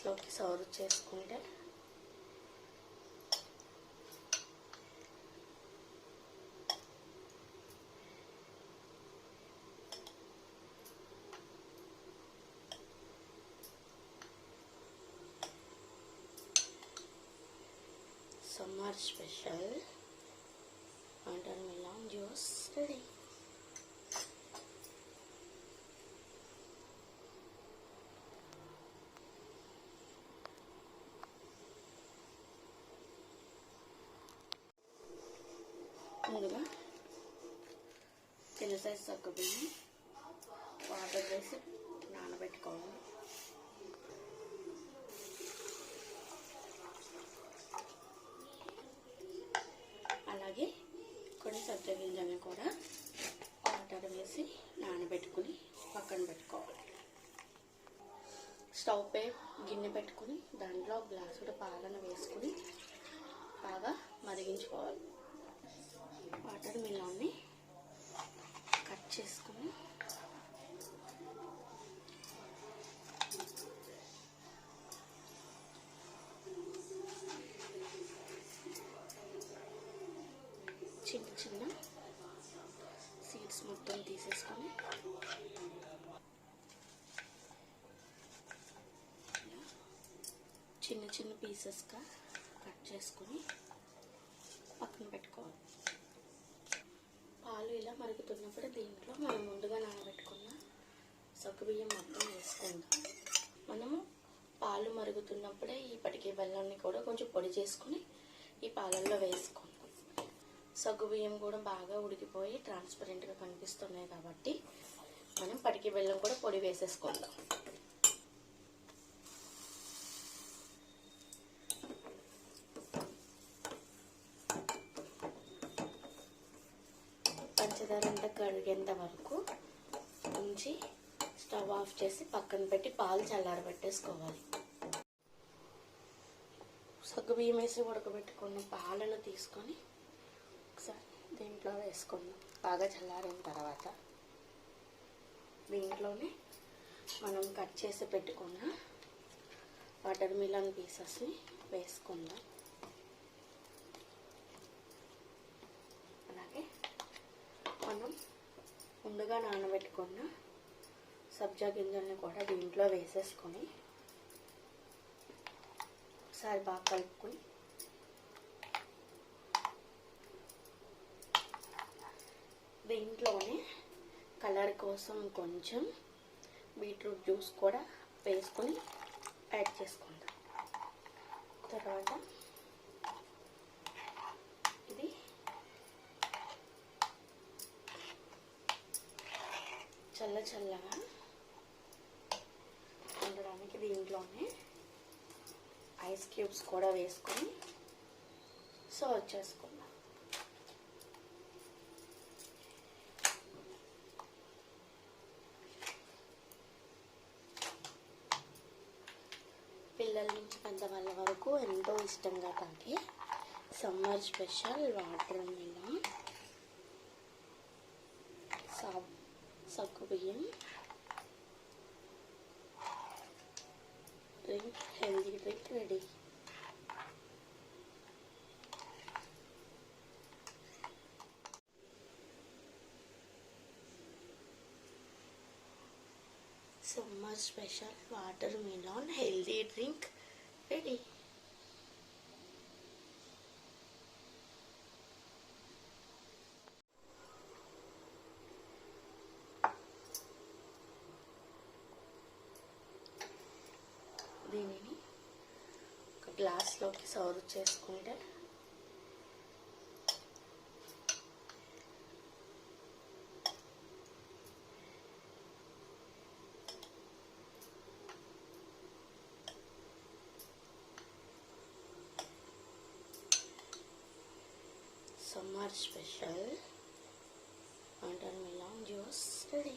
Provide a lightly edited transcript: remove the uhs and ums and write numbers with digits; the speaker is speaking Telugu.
గ్లాస్లోకి సర్వ్ చేసుకుంటే summer special water melon juice ready. ముందుగా చిన్న సైజు సగ్గుబియ్యం వాటర్ వేసి నానబెట్టుకోవాలి. అలాగే కొన్ని సబ్జా గింజలను కూడా వాటర్ వేసి నానబెట్టుకుని పక్కన పెట్టుకోవాలి. స్టవ్ పై గిన్నె పెట్టుకుని దాంట్లో గ్లాసుడు పాలను వేసుకుని బాగా మరిగించుకోవాలి. వాటర్ మిలన్ని కట్ చేసుకుని చిన్న చిన్న సీడ్స్ మొత్తం తీసేసుకొని చిన్న చిన్న పీసెస్గా కట్ చేసుకొని పక్కన పెట్టుకోవాలి. పాలు ఇలా మరుగుతున్నప్పుడు దీంట్లో మనం ముందుగా నానబెట్టుకున్న సగ్గుబియ్యం మొత్తం వేసుకుందాం. మనము పాలు మరుగుతున్నప్పుడే ఈ పటికి బెల్లాన్ని కూడా కొంచెం పొడి చేసుకుని ఈ పాలల్లో వేసుకుందాం. సగ్గుబియ్యం కూడా బాగా ఉడికిపోయి ట్రాన్స్పరెంట్గా కనిపిస్తున్నాయి కాబట్టి మనం పటికి బెల్లం కూడా పొడి వేసేసుకుందాం. పంచదార అంతా కరిగేంత వరకు ఉంచి స్టవ్ ఆఫ్ చేసి పక్కన పెట్టి పాలు చల్లారబెట్టేసుకోవాలి. సగ్గుబియ్యం వేసి ఉడకబెట్టుకున్న పాలను తీసుకొని ఒకసారి దీంట్లో వేసుకుందాం. బాగా చల్లారిన తర్వాత దీంట్లోనే మనం కట్ చేసి పెట్టుకున్న వాటర్ మిలన్ పీసెస్ని వేసుకుందాం. అలాగే మనం ముందుగా నానబెట్టుకున్న సబ్జా గింజల్ని కూడా దీంట్లో వేసేసుకొని ఒకసారి బాగా కలుపుకొని దీంట్లోనే కలర్ కోసం కొంచెం బీట్రూట్ జ్యూస్ కూడా వేసుకొని యాడ్ చేసుకుందాం. తర్వాత ఇది చల్లగా ఉండడానికి దీంట్లోనే ఐస్ క్యూబ్స్ కూడా వేసుకొని సర్వ్ చేసుకుందాం. పిల్లల నుంచి పెద్దవాళ్ళ వరకు ఎంతో ఇష్టంగా తాగే సమ్మర్ స్పెషల్ వాటర్ మిలన్ సగ్గుబియ్యం drink, healthy drink ready. Summer special water melon healthy drink ready. దీనిని ఒక గ్లాస్లోకి సర్వ్ చేసుకుంటే summer special water melon juice ready.